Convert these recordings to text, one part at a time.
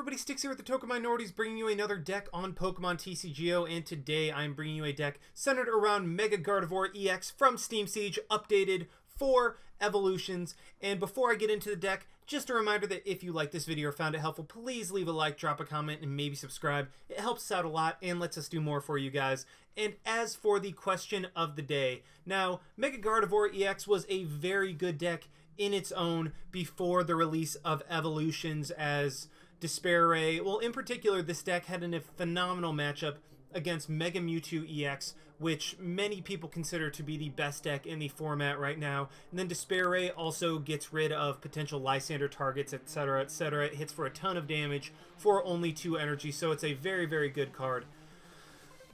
everybody, Sticks here with the Token Minorities, bringing you another deck on Pokemon TCGO, and today I'm bringing you a deck centered around Mega Gardevoir EX from Steam Siege, updated for evolutions. And before I get into the deck, just a reminder that if you like this video or found it helpful, please leave a like, drop a comment, and maybe subscribe. It helps us out a lot and lets us do more for you guys. And as for the question of the day, now, Mega Gardevoir EX was a very good deck in its own before the release of evolutions, as Despair Ray, well, in particular, this deck had a phenomenal matchup against Mega Mewtwo EX, which many people consider to be the best deck in the format right now. And then Despair Ray also gets rid of potential Lysander targets, etc., etc. It hits for a ton of damage for only 2 energy, so it's a very, very good card.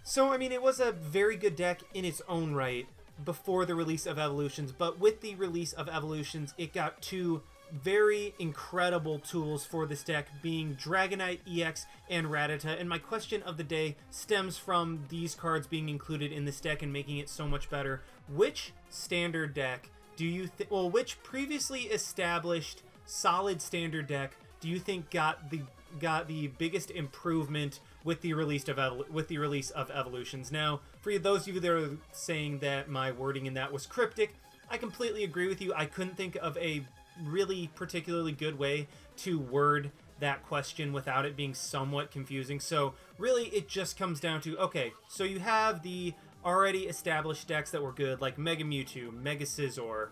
So, I mean, it was a very good deck in its own right before the release of evolutions, but with the release of evolutions, it got 2 very incredible tools for this deck, being Dragonite EX and Rattata. And my question of the day stems from these cards being included in this deck and making it so much better. Which standard deck do you think, well, which previously established solid standard deck do you think got the biggest improvement with the release of evolutions? Now, for those of you that are saying that my wording in that was cryptic, I completely agree with you. I couldn't think of a really particularly good way to word that question without it being somewhat confusing. So really it just comes down to, okay, so you have the already established decks that were good, like Mega Mewtwo, Mega Scizor,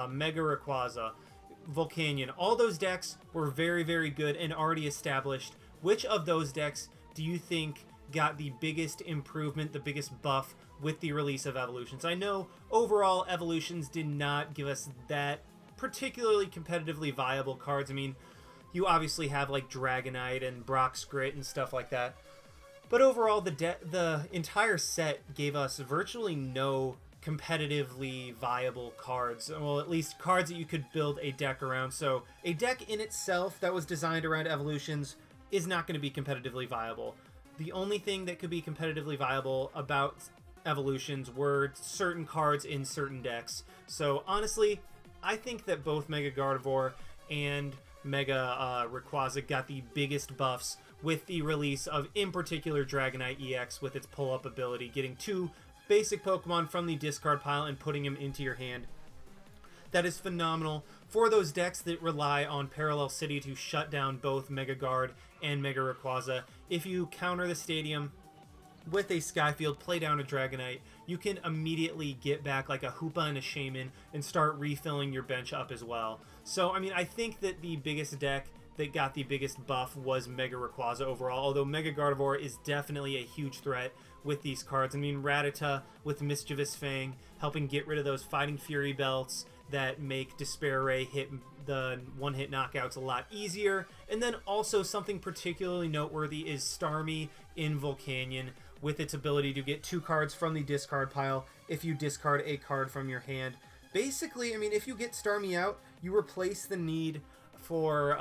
Mega Rayquaza, Volcanion. All those decks were very, very good and already established. Which of those decks do you think got the biggest improvement, the biggest buff with the release of evolutions? I know overall evolutions did not give us that particularly competitively viable cards. I mean, you obviously have like Dragonite and Brock's Grit and stuff like that, but overall the entire set gave us virtually no competitively viable cards. Well, at least cards that you could build a deck around. So a deck in itself that was designed around evolutions is not going to be competitively viable. The only thing that could be competitively viable about evolutions were certain cards in certain decks. So honestly, I think that both Mega Gardevoir and Mega Rayquaza got the biggest buffs with the release of, in particular, Dragonite EX with its pull-up ability, getting 2 basic Pokemon from the discard pile and putting them into your hand. That is phenomenal for those decks that rely on Parallel City to shut down both Mega Guard and Mega Rayquaza. If you counter the stadium with a Skyfield, play down a Dragonite, you can immediately get back like a Hoopa and a Shaman and start refilling your bench up as well. So, I mean, I think that the biggest deck that got the biggest buff was Mega Rayquaza overall, although Mega Gardevoir is definitely a huge threat with these cards. I mean, Rattata with Mischievous Fang helping get rid of those Fighting Fury belts that make Despair Ray hit the one-hit knockouts a lot easier. And then also something particularly noteworthy is Starmie in Volcanion, with its ability to get 2 cards from the discard pile if you discard a card from your hand. Basically, I mean, if you get Starmie out, you replace the need for,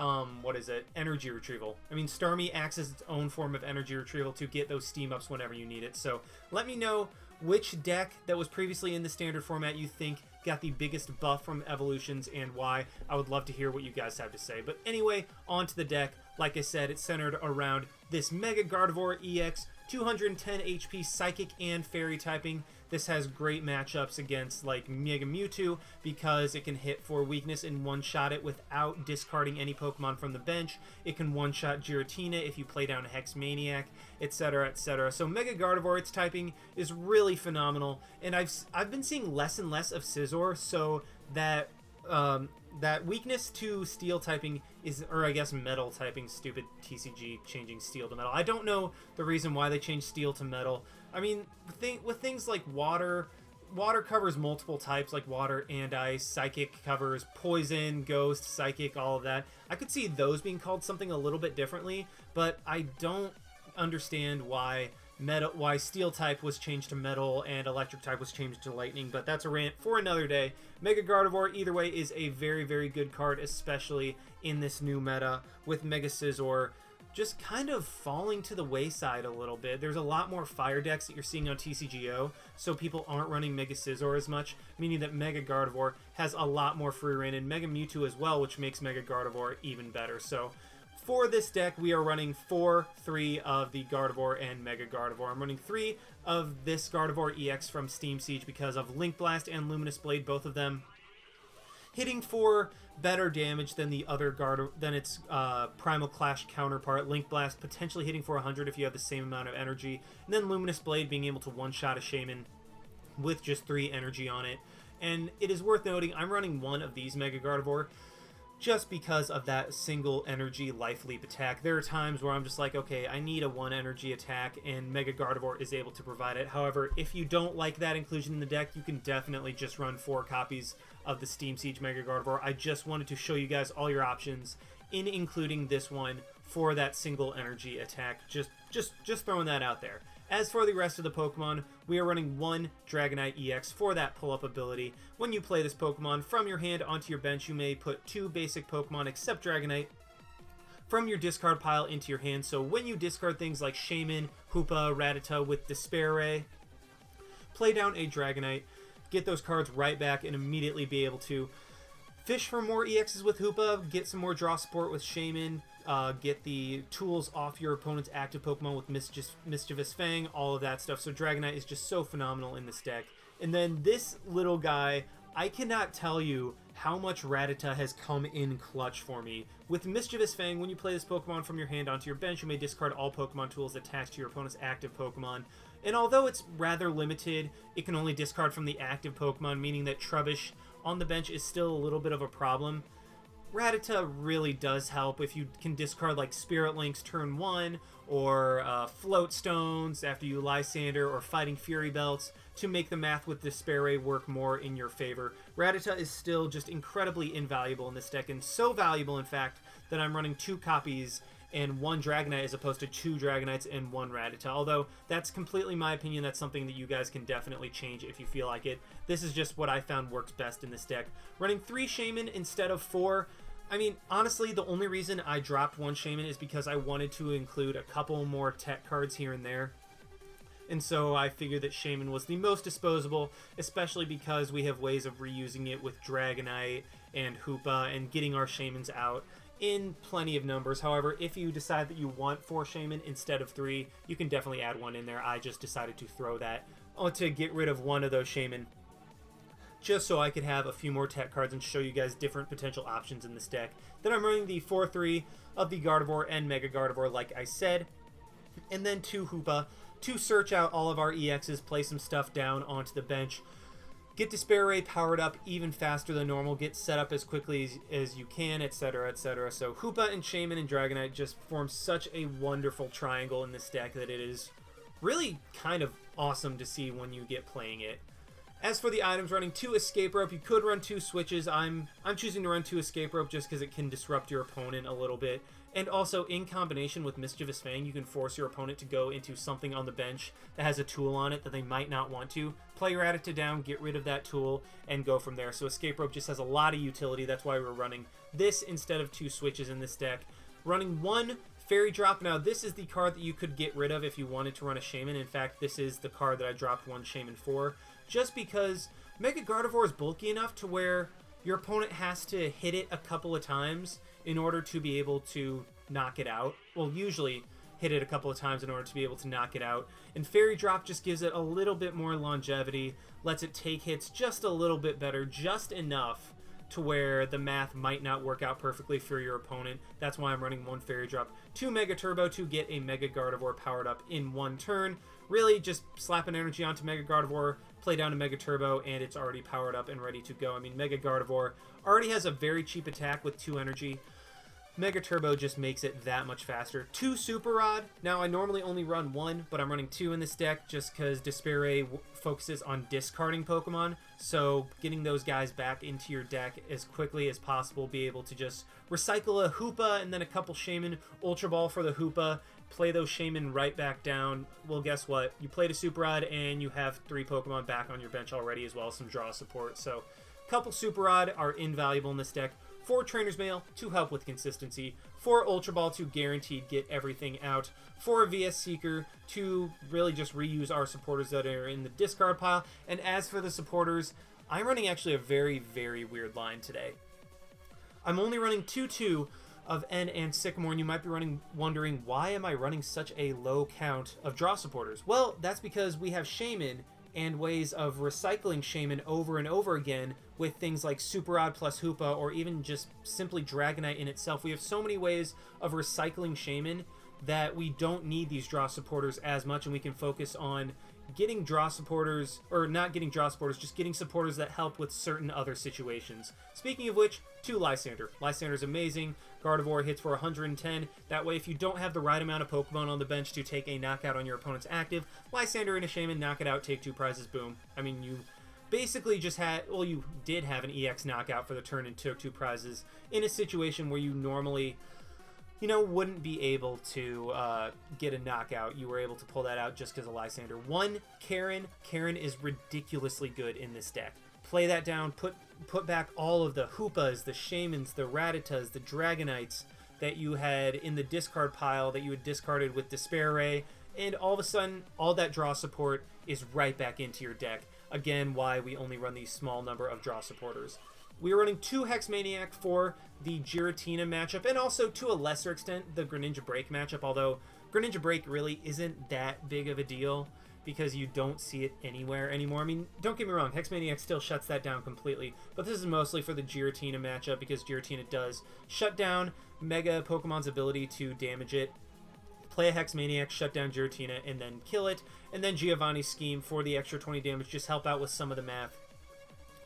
energy retrieval. I mean, Starmie acts as its own form of energy retrieval to get those steam ups whenever you need it. So let me know which deck that was previously in the standard format you think got the biggest buff from evolutions and why. I would love to hear what you guys have to say. But anyway, on to the deck. Like I said, it's centered around this Mega Gardevoir EX, 210 HP Psychic and Fairy typing. This has great matchups against like Mega Mewtwo because it can hit for weakness and one-shot it without discarding any Pokemon from the bench. It can one-shot Giratina if you play down a Hex Maniac, etc., etc. So Mega Gardevoir, its typing is really phenomenal, and I've been seeing less and less of Scizor, so that that weakness to steel typing is, or I guess metal typing, stupid TCG changing steel to metal. I don't know the reason why they changed steel to metal. I mean, with things like water covers multiple types, like water and ice. Psychic covers poison, ghost, psychic, all of that. I could see those being called something a little bit differently, but I don't understand why steel type was changed to metal and electric type was changed to lightning, but that's a rant for another day. Mega Gardevoir, either way, is a very, very good card, especially in this new meta with Mega Scizor just kind of falling to the wayside a little bit. There's a lot more fire decks that you're seeing on TCGO, so people aren't running Mega Scizor as much, meaning that Mega Gardevoir has a lot more free reign, and Mega Mewtwo as well, which makes Mega Gardevoir even better. So For this deck, we are running 3 of the Gardevoir and Mega Gardevoir. I'm running 3 of this Gardevoir EX from Steam Siege because of Link Blast and Luminous Blade, both of them hitting for better damage than the other than its Primal Clash counterpart. Link Blast potentially hitting for 100 if you have the same amount of energy, and then Luminous Blade being able to one-shot a Shaman with just 3 energy on it. And it is worth noting, I'm running 1 of these Mega Gardevoir just because of that single energy Life Leap attack. There are times where I'm just like, okay, I need a 1 energy attack, and Mega Gardevoir is able to provide it. However, if you don't like that inclusion in the deck, you can definitely just run 4 copies of the Steam Siege Mega Gardevoir. I just wanted to show you guys all your options in including this one for that single energy attack. Just throwing that out there. As for the rest of the Pokemon, we are running 1 Dragonite EX for that pull-up ability. When you play this Pokemon from your hand onto your bench, you may put 2 basic Pokemon except Dragonite from your discard pile into your hand. So when you discard things like Shaman, Hoopa, Rattata with Despair Ray, play down a Dragonite, get those cards right back, and immediately be able to fish for more EXs with Hoopa, get some more draw support with Shaman, get the tools off your opponent's active Pokemon with Mischievous Fang, all of that stuff. So Dragonite is just so phenomenal in this deck. And then this little guy, I cannot tell you how much Rattata has come in clutch for me. With Mischievous Fang, when you play this Pokemon from your hand onto your bench, you may discard all Pokemon tools attached to your opponent's active Pokemon. And although it's rather limited, it can only discard from the active Pokemon, meaning that Trubbish on the bench is still a little bit of a problem. Rattata really does help if you can discard like Spirit Links turn 1, or Float Stones after you Lysander, or Fighting Fury Belts to make the math with Despair Ray work more in your favor. Rattata is still just incredibly invaluable in this deck, and so valuable in fact that I'm running 2 copies and 1 Dragonite as opposed to 2 Dragonites and 1 Rattata. Although that's completely my opinion, that's something that you guys can definitely change if you feel like it. This is just what I found works best in this deck. Running 3 Shaman instead of 4. I mean, honestly, the only reason I dropped 1 Shaman is because I wanted to include a couple more tech cards here and there. And so I figured that Shaman was the most disposable, especially because we have ways of reusing it with Dragonite and Hoopa and getting our Shamans out in plenty of numbers. However, if you decide that you want 4 Shaman instead of 3, you can definitely add 1 in there. I just decided to throw that to get rid of 1 of those Shaman, just so I could have a few more tech cards and show you guys different potential options in this deck. Then I'm running the 4-3 of the Gardevoir and Mega Gardevoir, like I said, and then 2 Hoopa to search out all of our EXs, play some stuff down onto the bench, get Despair Ray powered up even faster than normal, get set up as quickly as you can, etc., etc. So Hoopa and Shaman and Dragonite just form such a wonderful triangle in this deck that it is really kind of awesome to see when you get playing it. As for the items, running 2 Escape Rope, you could run 2 switches. I'm choosing to run 2 Escape Rope just because it can disrupt your opponent a little bit. And also, in combination with Mischievous Fang, you can force your opponent to go into something on the bench that has a tool on it that they might not want to. Play Rattata down, get rid of that tool, and go from there. So Escape Rope just has a lot of utility. That's why we're running this instead of 2 switches in this deck. Running 1 Fairy Drop. Now, this is the card that you could get rid of if you wanted to run a Shaman. In fact, this is the card that I dropped 1 Shaman for, just because Mega Gardevoir is bulky enough to where your opponent has to hit it a couple of times in order to be able to knock it out. Well, usually hit it a couple of times in order to be able to knock it out. And Fairy Drop just gives it a little bit more longevity, lets it take hits just a little bit better, just enough to where the math might not work out perfectly for your opponent. That's why I'm running 1 Fairy Drop, 2 Mega Turbo to get a Mega Gardevoir powered up in 1 turn. Really just slap an energy onto Mega Gardevoir, play down a Mega Turbo, and it's already powered up and ready to go. I mean, Mega Gardevoir already has a very cheap attack with 2 energy. Mega Turbo just makes it that much faster. 2 Super Rod. Now, I normally only run 1, but I'm running 2 in this deck just because Despair Ray focuses on discarding Pokemon. So getting those guys back into your deck as quickly as possible, be able to just recycle a Hoopa and then a couple Shaman, Ultra Ball for the Hoopa, play those Shaman right back down. Well, guess what? You played a Super Rod and you have 3 Pokemon back on your bench already, as well as some draw support. So a couple Super Rod are invaluable in this deck. 4 Trainer's Mail to help with consistency, 4 Ultra Ball to guaranteed get everything out, 4 VS Seeker to really just reuse our supporters that are in the discard pile. And as for the supporters, I'm running actually a very, very weird line today. I'm only running 2-2 of N and Sycamore, and you might be wondering, why am I running such a low count of draw supporters? Well, that's because we have Shaman and ways of recycling Shaman over and over again with things like Super Odd plus Hoopa, or even just simply Dragonite in itself. We have so many ways of recycling Shaman that we don't need these draw supporters as much, and we can focus on getting draw supporters, or not getting draw supporters, just getting supporters that help with certain other situations. Speaking of which, to Lysander. Lysander's amazing. Gardevoir hits for 110. That way, if you don't have the right amount of Pokemon on the bench to take a knockout on your opponent's active, Lysander and a Shaman, knock it out, take 2 prizes, boom. I mean, you basically just had, well, you did have an EX knockout for the turn and took 2 prizes in a situation where you normally, you know, wouldn't be able to get a knockout. You were able to pull that out just because of Lysander. 1, Karen. Karen is ridiculously good in this deck. Play that down, put back all of the Hoopas, the Shamans, the Rattatas, the Dragonites that you had in the discard pile that you had discarded with Despair Ray, and all of a sudden, all that draw support is right back into your deck. Again, why we only run these small number of draw supporters. We are running 2 Hex Maniac for the Giratina matchup, and also, to a lesser extent, the Greninja Break matchup, although Greninja Break really isn't that big of a deal because you don't see it anywhere anymore. I mean, don't get me wrong, Hex Maniac still shuts that down completely, but this is mostly for the Giratina matchup because Giratina does shut down Mega Pokemon's ability to damage it. Play a Hex Maniac, shut down Giratina, and then kill it, and then Giovanni's Scheme for the extra 20 damage, just help out with some of the math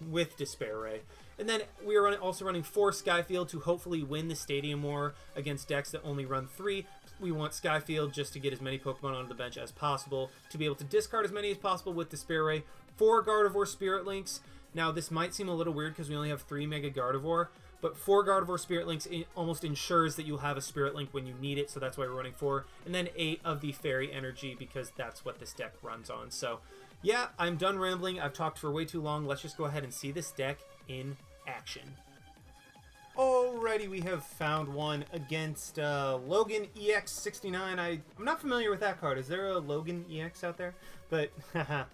with Despair Ray. And then we are also running 4 Skyfield to hopefully win the Stadium War against decks that only run 3. We want Skyfield just to get as many Pokemon onto the bench as possible, to be able to discard as many as possible with Despair Ray. 4 Gardevoir Spirit Links. Now, this might seem a little weird because we only have 3 Mega Gardevoir, but 4 Gardevoir Spirit Links almost ensures that you'll have a Spirit Link when you need it, so that's why we're running 4. And then 8 of the Fairy Energy because that's what this deck runs on. So, yeah, I'm done rambling. I've talked for way too long. Let's just go ahead and see this deck in action. Alrighty, we have found one against Logan EX69. I'm not familiar with that card. Is there a Logan EX out there? But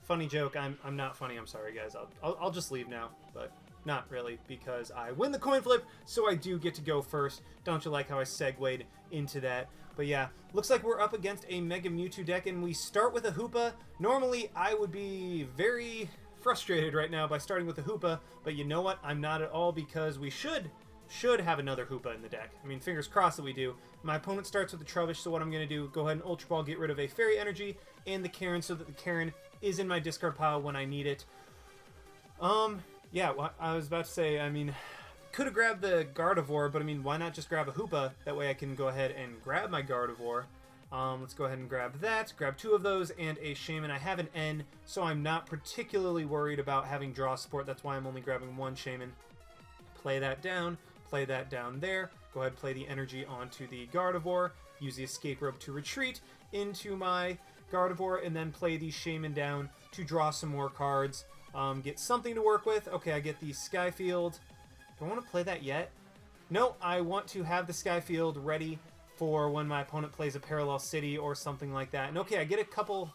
funny joke. I'm not funny. I'm sorry, guys. I'll just leave now. But not really, because I win the coin flip, so I do get to go first. Don't you like how I segued into that? But yeah, looks like we're up against a Mega Mewtwo deck, and we start with a Hoopa. Normally, I would be very frustrated right now by starting with a Hoopa, but you know what? I'm not at all, because we should have another Hoopa in the deck. I mean, fingers crossed that we do. My opponent starts with the Trubbish, so what I'm going to do, go ahead and Ultra Ball, get rid of a Fairy Energy and the Karen, so that the Karen is in my discard pile when I need it. Yeah, well, I was about to say, I mean, could have grabbed the Gardevoir, but I mean, why not just grab a Hoopa? That way I can go ahead and grab my Gardevoir. Let's go ahead and grab that, grab 2 of those, and a Shaman. I have an N, so I'm not particularly worried about having draw support. That's why I'm only grabbing 1 Shaman. Play that down there. Go ahead and play the energy onto the Gardevoir. Use the Escape Rope to retreat into my Gardevoir, and then play the Shaman down to draw some more cards. Get something to work with. Okay, I get the Skyfield. Do I want to play that yet? No, I want to have the Skyfield ready for when my opponent plays a Parallel City or something like that. And okay, I get a couple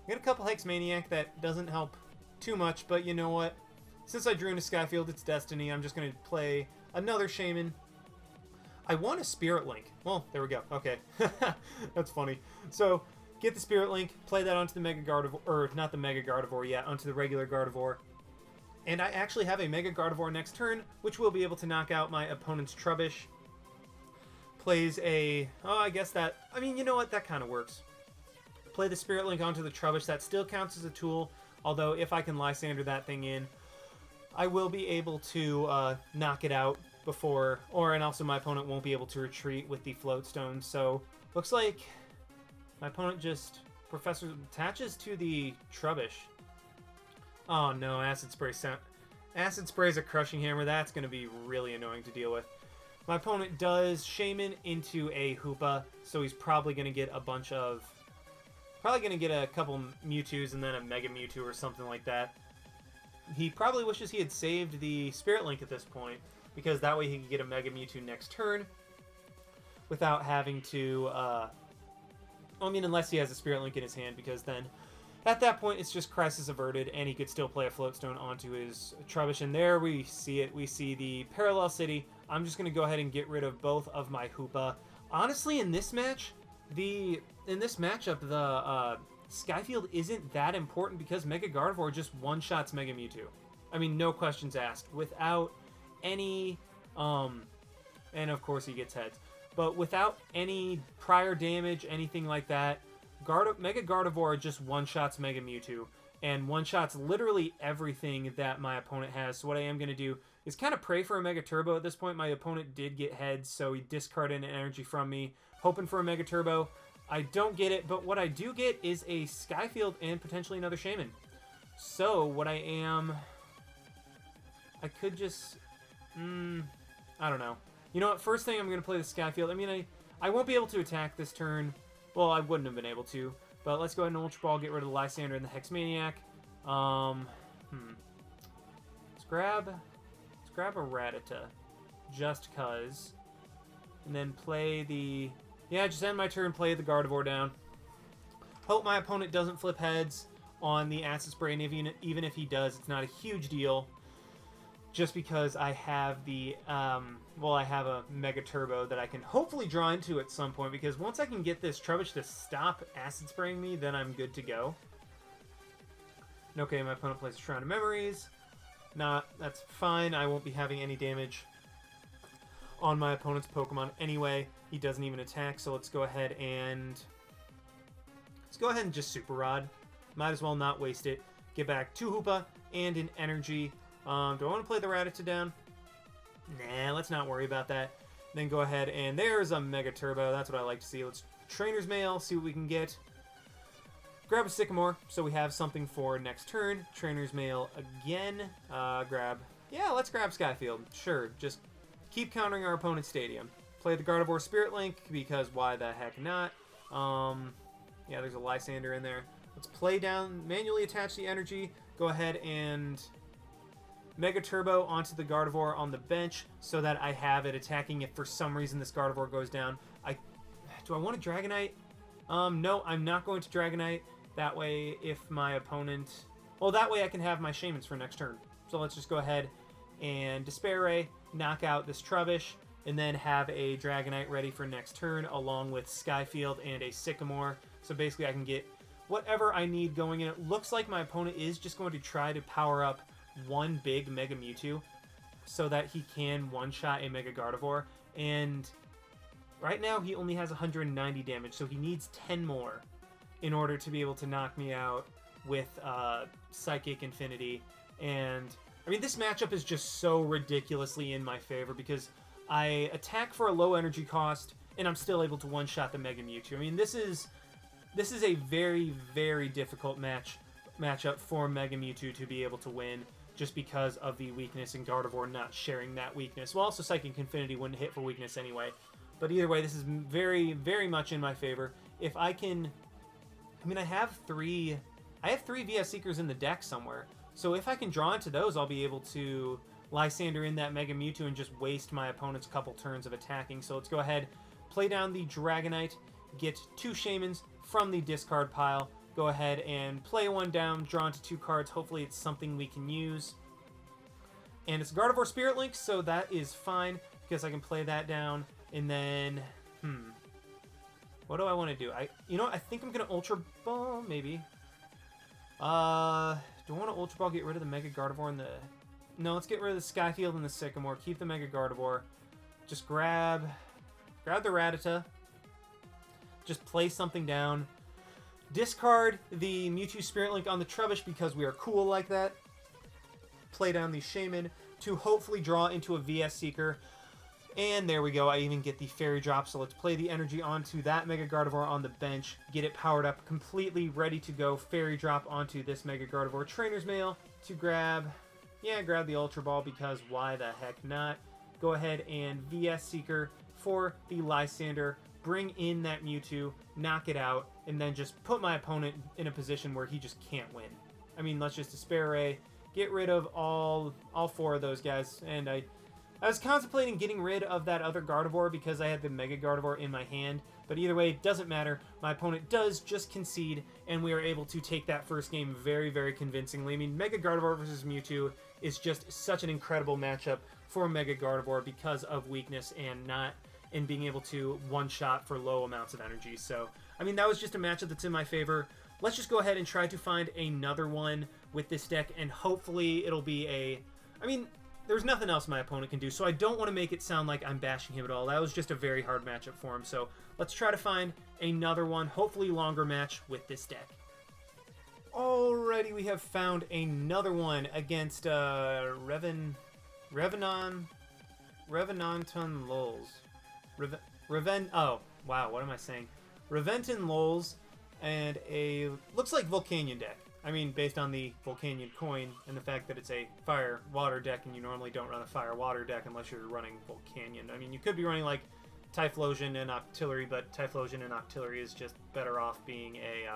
Hex Maniac. That doesn't help too much, but you know what? Since I drew into Skyfield, it's destiny. I'm just going to play another Shaman. I want a Spirit Link. Well, there we go. Okay. That's funny. So, get the Spirit Link, play that onto the Mega Gardevoir, or not the Mega Gardevoir yet, onto the regular Gardevoir. And I actually have a Mega Gardevoir next turn, which will be able to knock out my opponent's Trubbish. Plays a... oh, I guess that... I mean, you know what? That kind of works. Play the Spirit Link onto the Trubbish. That still counts as a tool, although if I can Lysander that thing in, I will be able to knock it out before... and also my opponent won't be able to retreat with the Float Stone. So, looks like my opponent just attaches to the Trubbish. Oh no, Acid Spray. Acid Spray's a Crushing Hammer. That's going to be really annoying to deal with. My opponent does Shaman into a Hoopa, so he's probably going to get a bunch of... probably going to get a couple Mewtwo's and then a Mega Mewtwo or something like that. He probably wishes he had saved the Spirit Link at this point, because that way he could get a Mega Mewtwo next turn without having to... I mean, unless he has a Spirit Link in his hand, because then At that point, it's just crisis averted, and he could still play a Float Stone onto his Trubbish. And there we see it. We see the Parallel City. I'm just going to go ahead and get rid of both of my Hoopa. Honestly, in this match, the Skyfield isn't that important because Mega Gardevoir just one-shots Mega Mewtwo. I mean, no questions asked. Without any, and of course he gets heads, but without any prior damage, anything like that, Mega Gardevoir just one-shots Mega Mewtwo, and one-shots literally everything that my opponent has. So what I am going to do is kind of pray for a Mega Turbo at this point. My opponent did get heads, so he discarded an energy from me, hoping for a Mega Turbo. I don't get it, but what I do get is a Skyfield and potentially another Shaman. So what I could just, I don't know. You know what, first thing I'm going to play the Skyfield. I mean, I won't be able to attack this turn. Well, I wouldn't have been able to, but let's go ahead and Ultra Ball, get rid of the Lysander and the Hexmaniac. Let's grab a Rattata, just cuz, and then play the, just end my turn, play the Gardevoir down. Hope my opponent doesn't flip heads on the Acid Spray, and even if he does, it's not a huge deal, just because I have the, I have a Mega Turbo that I can hopefully draw into at some point, because once I can get this Trubbish to stop Acid Spraying me, then I'm good to go. Okay, my opponent plays a Shrine of Memories. That's fine. I won't be having any damage on my opponent's Pokemon anyway. He doesn't even attack, so let's go ahead and just Super Rod. Might as well not waste it. Get back 2 Hoopa and an Energy. Do I want to play the Rattata down? Nah, let's not worry about that. Then go ahead, and there's a Mega Turbo. That's what I like to see. Let's Trainer's Mail, see what we can get. Grab a Sycamore, so we have something for next turn. Trainer's Mail again. Let's grab Skyfield. Sure, just keep countering our opponent's Stadium. Play the Gardevoir Spirit Link, because why the heck not? There's a Lysander in there. Let's play down, manually attach the energy. Go ahead and Mega Turbo onto the Gardevoir on the bench so that I have it attacking if for some reason this Gardevoir goes down. Do I want a Dragonite? No, I'm not going to Dragonite. That way, if my opponent... Well, that way I can have my Shamans for next turn. So let's just go ahead and Despair Ray, knock out this Trubbish, and then have a Dragonite ready for next turn, along with Skyfield and a Sycamore. So basically I can get whatever I need going in. It looks like my opponent is just going to try to power up one big Mega Mewtwo so that he can one-shot a Mega Gardevoir. And right now he only has 190 damage, so he needs 10 more in order to be able to knock me out with Psychic Infinity. And I mean, this matchup is just so ridiculously in my favor because I attack for a low energy cost and I'm still able to one-shot the Mega Mewtwo. I mean, this is a very, very difficult matchup for Mega Mewtwo to be able to win, just because of the weakness in Gardevoir not sharing that weakness. Well, also Psychic Infinity wouldn't hit for weakness anyway. But either way, this is very, very much in my favor. If I can... I mean, I have three VS Seekers in the deck somewhere. So if I can draw into those, I'll be able to Lysander in that Mega Mewtwo and just waste my opponent's couple turns of attacking. So let's go ahead, play down the Dragonite, get 2 Shamans from the discard pile. Go ahead and play one down, draw into 2 cards. Hopefully it's something we can use. And it's Gardevoir Spirit Link, so that is fine, because I can play that down. And then, what do I want to do? I think I'm going to Ultra Ball, maybe. Do I want to Ultra Ball, get rid of the Mega Gardevoir and the... No, let's get rid of the Skyfield and the Sycamore. Keep the Mega Gardevoir. Just grab the Rattata. Just play something down. Discard the Mewtwo Spirit Link on the Trubbish because we are cool like that. Play down the Shaman to hopefully draw into a VS Seeker. And there we go. I even get the Fairy Drop. So let's play the energy onto that Mega Gardevoir on the bench. Get it powered up, completely ready to go. Fairy Drop onto this Mega Gardevoir. Trainer's Mail to grab the Ultra Ball because why the heck not. Go ahead and VS Seeker for the Lysander. Bring in that Mewtwo, knock it out, and then just put my opponent in a position where he just can't win. I mean, let's just Despair Ray, get rid of all 4 of those guys. And I was contemplating getting rid of that other Gardevoir because I had the Mega Gardevoir in my hand, But either way, it doesn't matter. My opponent does just concede, and we are able to take that first game very, very convincingly. I mean, Mega Gardevoir versus Mewtwo is just such an incredible matchup for Mega Gardevoir because of weakness and being able to one-shot for low amounts of energy. So, I mean, that was just a matchup that's in my favor. Let's just go ahead and try to find another one with this deck, and hopefully it'll be a... I mean, there's nothing else my opponent can do, so I don't want to make it sound like I'm bashing him at all. That was just a very hard matchup for him, so let's try to find another one, hopefully longer match with this deck. Alrighty, we have found another one against Revenanton Lulz. Oh, wow, what am I saying? Revenant Lulz and a, looks like Volcanion deck. I mean, based on the Volcanion coin and the fact that it's a fire-water deck, and you normally don't run a fire-water deck unless you're running Volcanion. I mean, you could be running, like, Typhlosion and Octillery, but Typhlosion and Octillery is just better off being a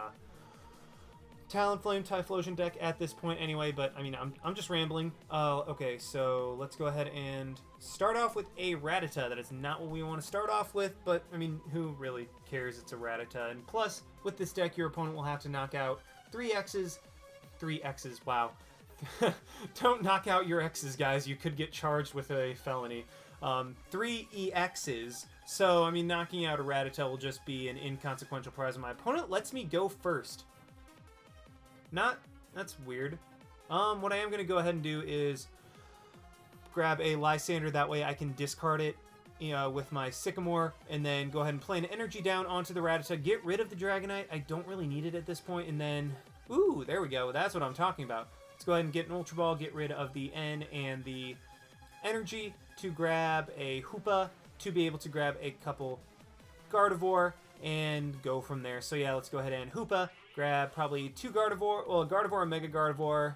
Talonflame Typhlosion deck at this point anyway, but, I mean, I'm just rambling. Okay, so let's go ahead and start off with a Rattata. That is not what we want to start off with, but, I mean, who really cares? It's a Rattata. And plus, with this deck, your opponent will have to knock out 3 X's, wow. Don't knock out your X's, guys. You could get charged with a felony. 3 EXs. So, I mean, knocking out a Rattata will just be an inconsequential prize. My opponent lets me go first. That's weird. What I am going to go ahead and do is grab a Lysander. That way I can discard it with my Sycamore, and then go ahead and play an energy down onto the Rattata, get rid of the Dragonite. I don't really need it at this point, and then, ooh, there we go. That's what I'm talking about. Let's go ahead and get an Ultra Ball, get rid of the N and the energy to grab a Hoopa, to be able to grab a couple Gardevoir, and go from there. So yeah, let's go ahead and Hoopa, grab probably 2 Gardevoir, well, a Gardevoir, a Mega Gardevoir,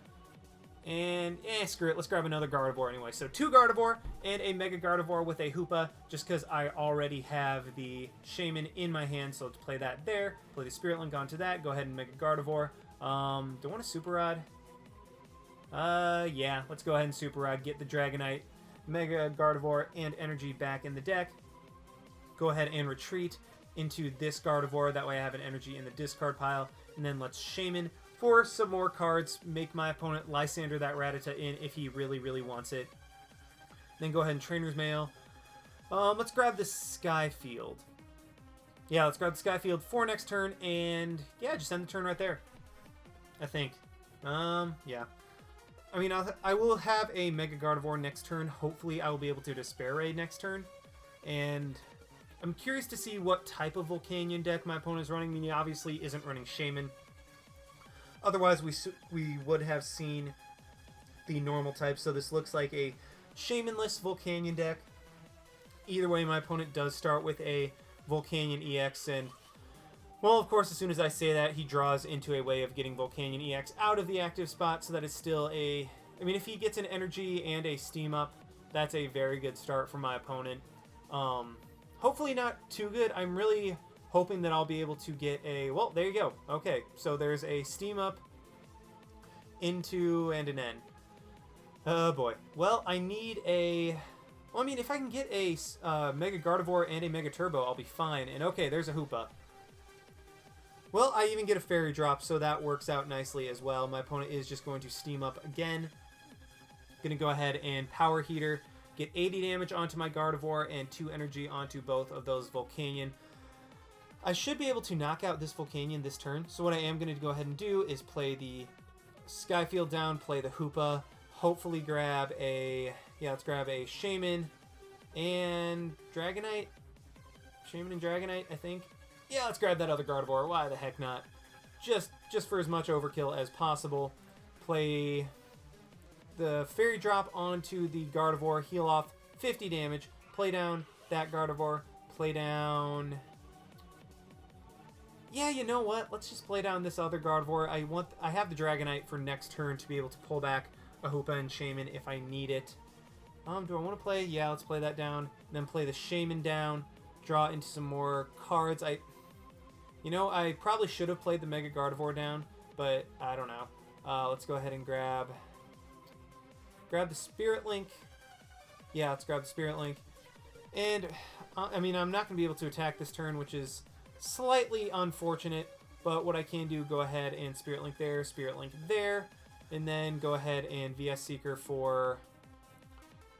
and, screw it, let's grab another Gardevoir anyway. So 2 Gardevoir and a Mega Gardevoir with a Hoopa, just because I already have the Shaman in my hand, so let's play that there. Play the Spirit Link onto that, go ahead and Mega Gardevoir. Do I want a Super Rod? Yeah, let's go ahead and Super Rod, get the Dragonite, Mega Gardevoir, and energy back in the deck. Go ahead and retreat into this Gardevoir, that way I have an energy in the discard pile, and then let's Shaman for some more cards, make my opponent Lysander that Rattata in if he really, really wants it. Then go ahead and Trainer's Mail. Let's grab the Skyfield. Yeah, let's grab the Skyfield for next turn, and yeah, just end the turn right there, I think. Yeah. I mean, I will have a Mega Gardevoir next turn. Hopefully I will be able to Despair Ray next turn, and I'm curious to see what type of Volcanion deck my opponent is running. I mean, he obviously isn't running Shaman. Otherwise, we would have seen the normal type, so this looks like a Shamanless Volcanion deck. Either way, my opponent does start with a Volcanion EX, and, well, of course, as soon as I say that, he draws into a way of getting Volcanion EX out of the active spot, so that is still a... I mean, if he gets an Energy and a Steam Up, that's a very good start for my opponent. Hopefully not too good. I'm really hoping that I'll be able to get a... Well, there you go. Okay, so there's a Steam Up into and an N. Oh, boy. Well, I need a... Well, I mean, if I can get a Mega Gardevoir and a Mega Turbo, I'll be fine. And okay, there's a Hoopa. Well, I even get a Fairy Drop, so that works out nicely as well. My opponent is just going to Steam Up again. Going to go ahead and Power Heater, get 80 damage onto my Gardevoir and 2 energy onto both of those Volcanion. I should be able to knock out this Volcanion this turn, so what I am going to go ahead and do is play the Skyfield down, play the Hoopa, hopefully grab a... Yeah, let's grab a Shaman and Dragonite. Shaman and Dragonite, I think. Yeah, let's grab that other Gardevoir. Why the heck not? Just for as much overkill as possible. Play the Fairy Drop onto the Gardevoir, heal off 50 damage, play down that Gardevoir, play down... Yeah, you know what? Let's just play down this other Gardevoir. I have the Dragonite for next turn to be able to pull back a Hoopa and Shaman if I need it. Do I want to play? Yeah, let's play that down. Then play the Shaman down. Draw into some more cards. You know, I probably should have played the Mega Gardevoir down, but I don't know. Let's go ahead and grab the Spirit Link. Yeah, let's grab the Spirit Link. And I mean, I'm not going to be able to attack this turn, which is slightly unfortunate. But what I can do, go ahead and Spirit Link there, and then go ahead and VS Seeker for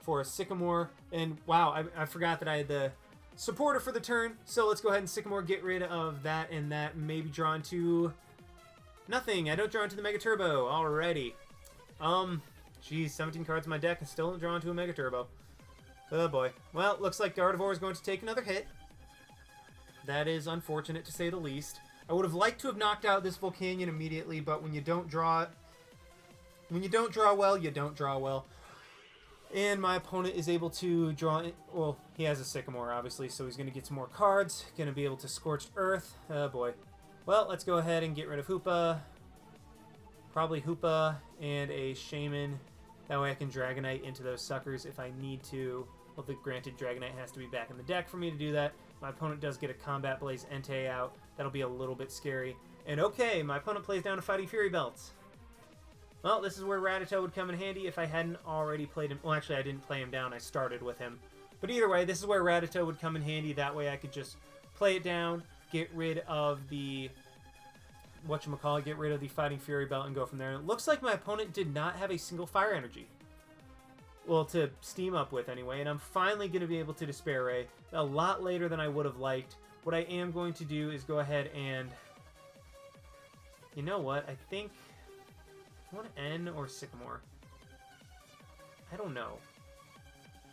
a Sycamore. And wow, I forgot that I had the supporter for the turn. So let's go ahead and Sycamore, get rid of that, and that maybe draw into nothing. I don't draw into the Mega Turbo. Alrighty. Geez, 17 cards in my deck and still don't draw into a Mega Turbo. Oh boy. Well, looks like Gardevoir is going to take another hit. That is unfortunate to say the least. I would have liked to have knocked out this Volcanion immediately, but when you don't draw well, you don't draw well. And my opponent is able to draw in, well, he has a Sycamore, obviously, so he's going to get some more cards. Going to be able to Scorched Earth. Oh boy. Well, let's go ahead and get rid of Hoopa. Probably Hoopa and a Shaman. That way I can Dragonite into those suckers if I need to. Well, the granted Dragonite has to be back in the deck for me to do that. My opponent does get a Combat Blaze Entei out. That'll be a little bit scary. And okay, my opponent plays down a Fighting Fury Belt. Well, this is where Rattata would come in handy if I hadn't already played him. Well, actually, I didn't play him down. I started with him. But either way, this is where Rattata would come in handy. That way I could just play it down, get rid of the whatchamacallit, get rid of the Fighting Fury Belt and go from there. And it looks like my opponent did not have a single Fire Energy. Well, to steam up with anyway, and I'm finally going to be able to Despair Ray a lot later than I would have liked. What I am going to do is go ahead and, you know what, I think, I want N or Sycamore. I don't know.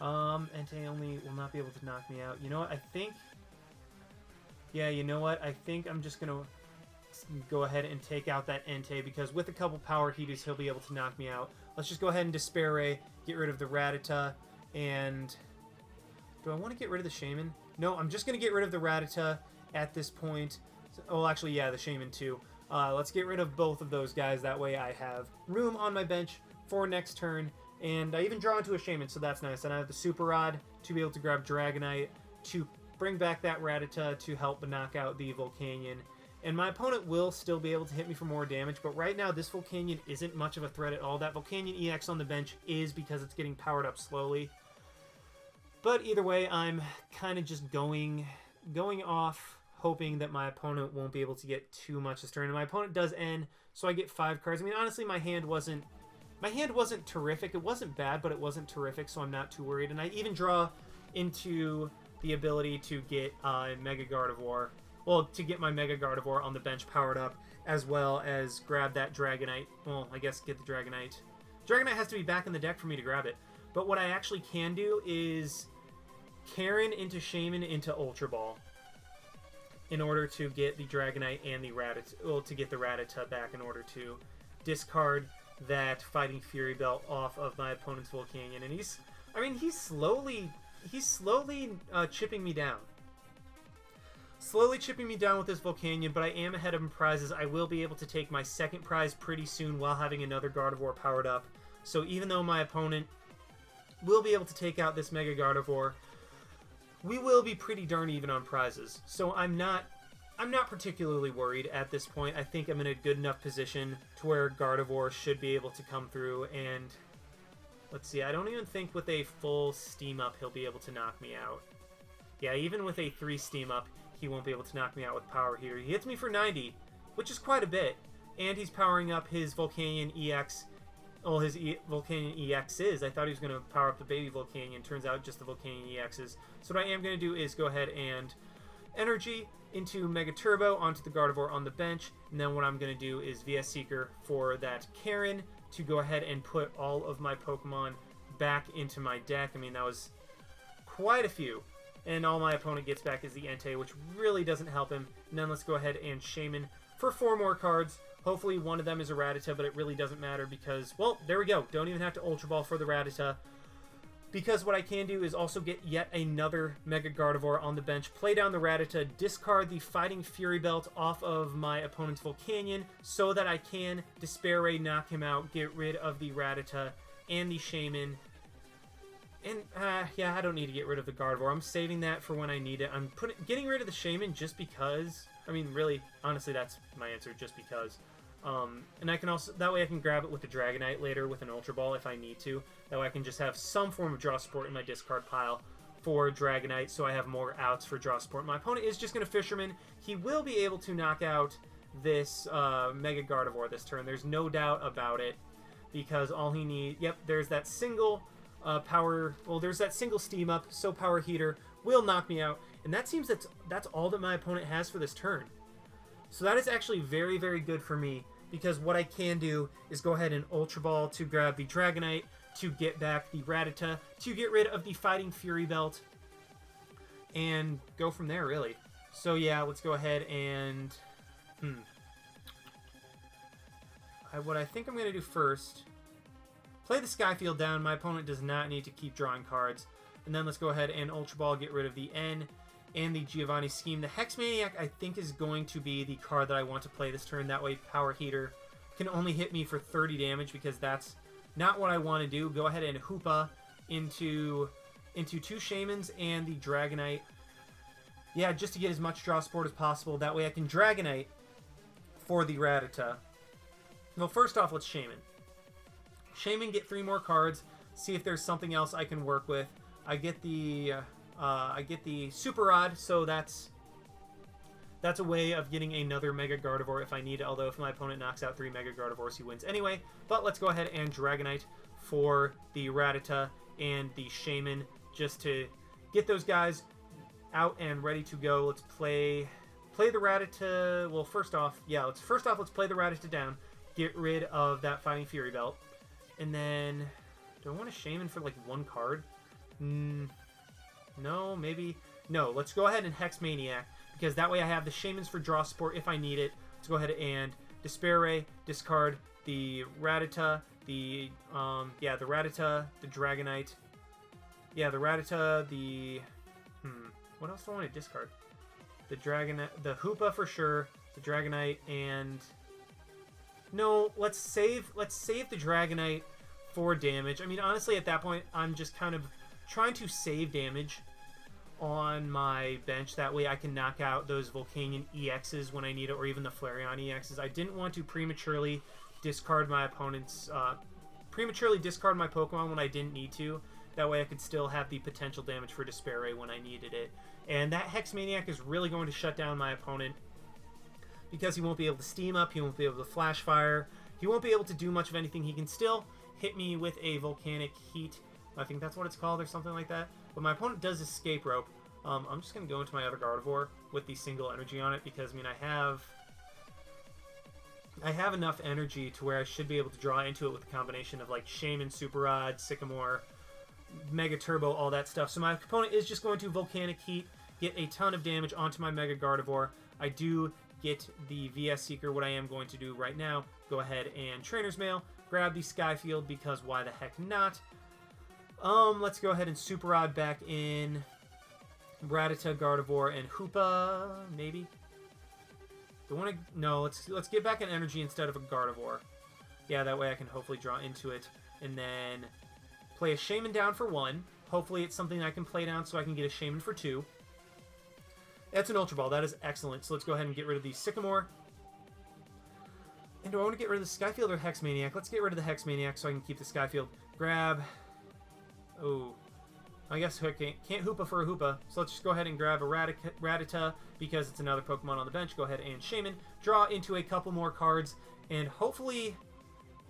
Entei only will not be able to knock me out. You know what, I think, yeah, you know what, I think I'm just going to go ahead and take out that Entei, because with a couple Power Heaters, he'll be able to knock me out. Let's just go ahead and Despair Ray, get rid of the Rattata, and do I want to get rid of the Shaman? No, I'm just going to get rid of the Rattata at this point. Oh, actually, yeah, the Shaman too. Let's get rid of both of those guys. That way I have room on my bench for next turn, and I even draw into a Shaman, so that's nice. And I have the Super Rod to be able to grab Dragonite to bring back that Rattata to help knock out the Volcanion. And my opponent will still be able to hit me for more damage, but right now this Volcanion isn't much of a threat at all. That Volcanion EX on the bench is because it's getting powered up slowly. But either way, I'm kind of just going off, hoping that my opponent won't be able to get too much this turn. And my opponent does end, so I get 5 cards. I mean, honestly, my hand wasn't terrific. It wasn't bad, but it wasn't terrific, so I'm not too worried. And I even draw into the ability to get Mega Gardevoir. Well, to get my Mega Gardevoir on the bench powered up, as well as grab that Dragonite. Well, I guess get the Dragonite. Dragonite has to be back in the deck for me to grab it. But what I actually can do is Karen into Shaman into Ultra Ball in order to get the Dragonite and the Rattata, well, to get the Rattata back in order to discard that Fighting Fury Belt off of my opponent's Volcanion. And he's slowly chipping me down. Slowly chipping me down with this Volcanion, but I am ahead of him prizes. I will be able to take my second prize pretty soon while having another Gardevoir powered up. So even though my opponent will be able to take out this Mega Gardevoir, we will be pretty darn even on prizes. So I'm not particularly worried at this point. I think I'm in a good enough position to where Gardevoir should be able to come through. And let's see, I don't even think with a full Steam Up he'll be able to knock me out. Yeah, even with a 3 Steam Up, he won't be able to knock me out with Power Heater. He hits me for 90, which is quite a bit. And he's powering up his Volcanion EX. Well, his Volcanion EXs. I thought he was going to power up the baby Volcanion. Turns out just the Volcanion EXs. So what I am going to do is go ahead and Energy into Mega Turbo onto the Gardevoir on the bench. And then what I'm going to do is VS Seeker for that Karen to go ahead and put all of my Pokemon back into my deck. I mean, that was quite a few. And all my opponent gets back is the Entei, which really doesn't help him. And then let's go ahead and Shaman for 4 more cards. Hopefully one of them is a Rattata, but it really doesn't matter because, well, there we go. Don't even have to Ultra Ball for the Rattata. Because what I can do is also get yet another Mega Gardevoir on the bench, play down the Rattata, discard the Fighting Fury Belt off of my opponent's Volcanion so that I can Despair Ray, knock him out, get rid of the Rattata and the Shaman. And, yeah, I don't need to get rid of the Gardevoir. I'm saving that for when I need it. I'm getting rid of the Shaman just because. I mean, really, honestly, that's my answer, just because. And I can also, that way I can grab it with the Dragonite later with an Ultra Ball if I need to. That way I can just have some form of draw support in my discard pile for Dragonite, so I have more outs for draw support. My opponent is just going to Fisherman. He will be able to knock out this Mega Gardevoir this turn. There's no doubt about it, because all he needs... Yep, there's that single power... Well, there's that single Steam Up, so Power Heater will knock me out. And that seems that's all that my opponent has for this turn. So that is actually very, very good for me, because what I can do is go ahead and Ultra Ball to grab the Dragonite, to get back the Rattata, to get rid of the Fighting Fury Belt, and go from there, really. So yeah, let's go ahead and... what I think I'm going to do first, play the Skyfield down. My opponent does not need to keep drawing cards. And then let's go ahead and Ultra Ball, get rid of the N and the Giovanni Scheme. The Hex Maniac, I think, is going to be the card that I want to play this turn. That way Power Heater can only hit me for 30 damage, because that's not what I want to do. Go ahead and Hoopa into 2 Shamans and the Dragonite. Yeah, just to get as much draw support as possible. That way I can Dragonite for the Rattata. Well, first off, let's Shaman. Shaman, get 3 more cards. See if there's something else I can work with. I get the Super Rod, so that's a way of getting another Mega Gardevoir if I need it. Although if my opponent knocks out 3 Mega Gardevoirs, he wins anyway. But let's go ahead and Dragonite for the Rattata and the Shaman, just to get those guys out and ready to go. Let's play the Rattata. Well, first off, let's play the Rattata down. Get rid of that Fighting Fury Belt. And then, do I want to Shaman for like 1 card? No, maybe. No, let's go ahead and Hex Maniac, because that way I have the Shamans for draw support if I need it. Let's go ahead and Despair Ray, discard the Rattata, the Rattata, the Dragonite. Yeah, the Rattata, the... what else do I want to discard? The Dragonite, the Hoopa for sure, the Dragonite, and... No, let's save the Dragonite for damage. I mean, honestly, at that point, I'm just kind of trying to save damage on my bench. That way I can knock out those Volcanion EXs when I need it, or even the Flareon EXs. I didn't want to prematurely discard my opponent's... prematurely discard my Pokemon when I didn't need to. That way I could still have the potential damage for Despair Ray when I needed it. And that Hex Maniac is really going to shut down my opponent, because he won't be able to Steam Up, he won't be able to Flash Fire, he won't be able to do much of anything. He can still hit me with a Volcanic Heat. I think that's what it's called, or something like that. But my opponent does Escape Rope. I'm just going to go into my other Gardevoir with the single energy on it, because, I mean, I have enough energy to where I should be able to draw into it with a combination of, like, Shaman, Super Rod, Sycamore, Mega Turbo, all that stuff. So my opponent is just going to Volcanic Heat, get a ton of damage onto my Mega Gardevoir. I do get the VS Seeker. What I am going to do right now, go ahead and Trainer's Mail, grab the Skyfield, because why the heck not? Let's go ahead and Super Rod back in Rattata, Gardevoir, and Hoopa, maybe? No, let's get back an energy instead of a Gardevoir. Yeah, that way I can hopefully draw into it. And then play a Shaman down for 1. Hopefully it's something I can play down so I can get a Shaman for 2. That's an Ultra Ball. That is excellent. So let's go ahead and get rid of the Sycamore. And do I want to get rid of the Skyfield or Hex Maniac? Let's get rid of the Hex Maniac so I can keep the Skyfield. Grab... Oh, I guess I can't Hoopa for a Hoopa. So let's just go ahead and grab a Rattata, because it's another Pokemon on the bench. Go ahead and Shaman. Draw into a couple more cards. And hopefully...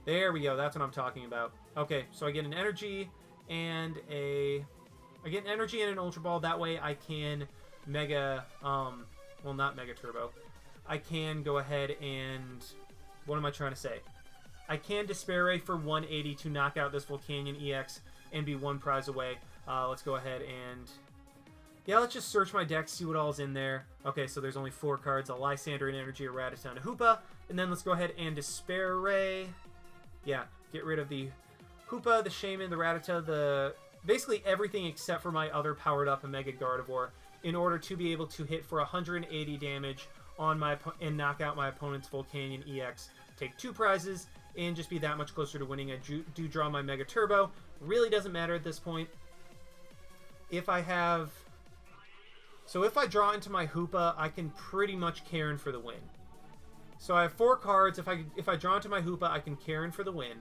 There we go. That's what I'm talking about. Okay, so I get an energy and a... I get an energy and an Ultra Ball. That way I can Mega... well, not Mega Turbo. I can go ahead and... What am I trying to say? I can Despair Ray for 180 to knock out this Volcanion EX and be 1 prize away. Let's go ahead and... Yeah, let's just search my deck, see what all's in there. Okay, so there's only 4 cards. A Lysander, an Energy, a Rattata, and a Hoopa. And then let's go ahead and Despair Ray. Yeah, get rid of the Hoopa, the Shaman, the Rattata, basically everything except for my other powered-up Mega Gardevoir, in order to be able to hit for 180 damage on and knock out my opponent's Volcanion EX. Take 2 prizes and just be that much closer to winning. I do draw my Mega Turbo. Really doesn't matter at this point. If I have... So if I draw into my Hoopa, I can pretty much Karen for the win. So I have 4 cards. If I draw into my Hoopa, I can Karen for the win.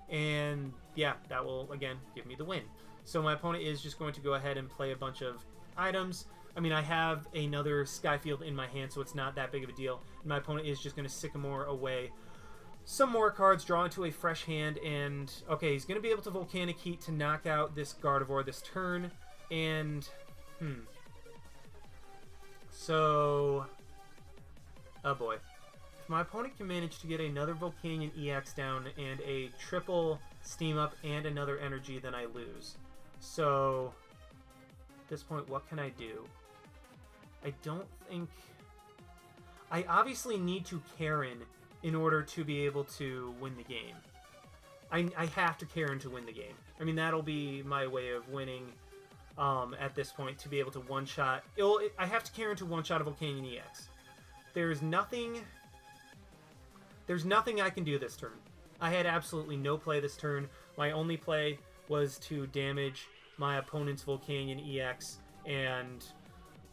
And yeah, that will, again, give me the win. So my opponent is just going to go ahead and play a bunch of items. I mean, I have another Skyfield in my hand, so it's not that big of a deal. And my opponent is just going to Sycamore away some more cards, draw into a fresh hand, and okay, he's going to be able to Volcanic Heat to knock out this Gardevoir this turn, and so, oh boy. If my opponent can manage to get another Volcanion EX down and a triple Steam Up and another Energy, then I lose. So, at this point, what can I do? I don't think... I obviously need to Karen in order to be able to win the game. I have to Karen to win the game. I mean, that'll be my way of winning at this point, to be able to one-shot... I have to Karen to one-shot a Volcanion EX. There's nothing I can do this turn. I had absolutely no play this turn. My only play was to damage my opponent's Volcanion EX and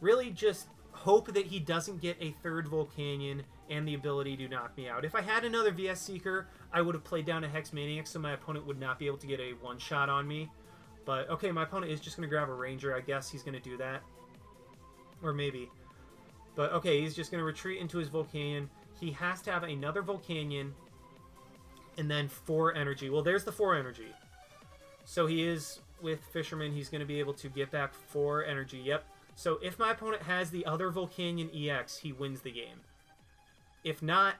really just hope that he doesn't get a third Volcanion and the ability to knock me out. If I had another VS Seeker, I would have played down a Hex Maniac, so my opponent would not be able to get a one-shot on me. But, okay, my opponent is just going to grab a Ranger. I guess he's going to do that. Or maybe. But, okay, he's just going to retreat into his Volcanion. He has to have another Volcanion and then 4 energy. Well, there's the 4 energy. So he is, with Fisherman, he's going to be able to get back 4 energy. Yep. So if my opponent has the other Volcanion EX, he wins the game. If not,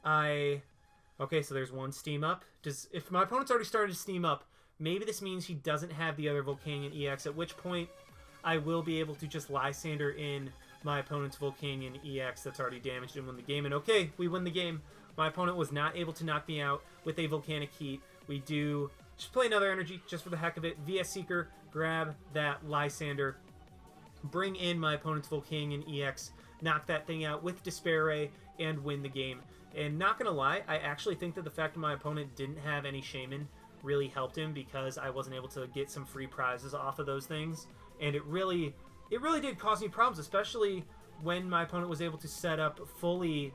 okay, so there's 1 Steam Up. If my opponent's already started to Steam Up, maybe this means he doesn't have the other Volcanion EX, at which point I will be able to just Lysander in my opponent's Volcanion EX that's already damaged and win the game. And okay, we win the game. My opponent was not able to knock me out with a Volcanic Heat. We do just play another energy just for the heck of it. VS Seeker, grab that Lysander, bring in my opponent's Volcanion EX, knock that thing out with Despair Ray, and win the game. And not gonna lie, I actually think that the fact that my opponent didn't have any Shaman really helped him, because I wasn't able to get some free prizes off of those things. And it really did cause me problems, especially when my opponent was able to set up fully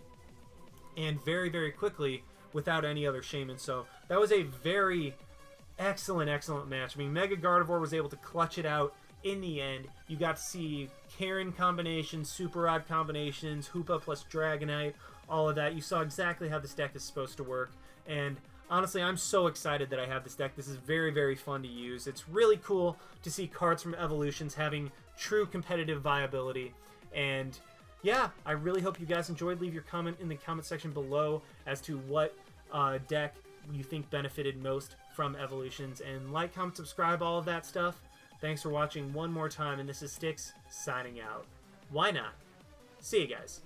and very, very quickly without any other Shaman. So that was a very excellent match. I mean, Mega Gardevoir was able to clutch it out in the end. You got to see Karen combinations, Super Rod combinations, Hoopa plus Dragonite, all of that. You saw exactly how this deck is supposed to work. And honestly, I'm so excited that I have this deck. This is very, very fun to use. It's really cool to see cards from Evolutions having true competitive viability. And yeah, I really hope you guys enjoyed. Leave your comment in the comment section below as to what deck you think benefited most from Evolutions. And like, comment, subscribe, all of that stuff. Thanks for watching one more time, and this is Styx signing out. Why not? See you guys.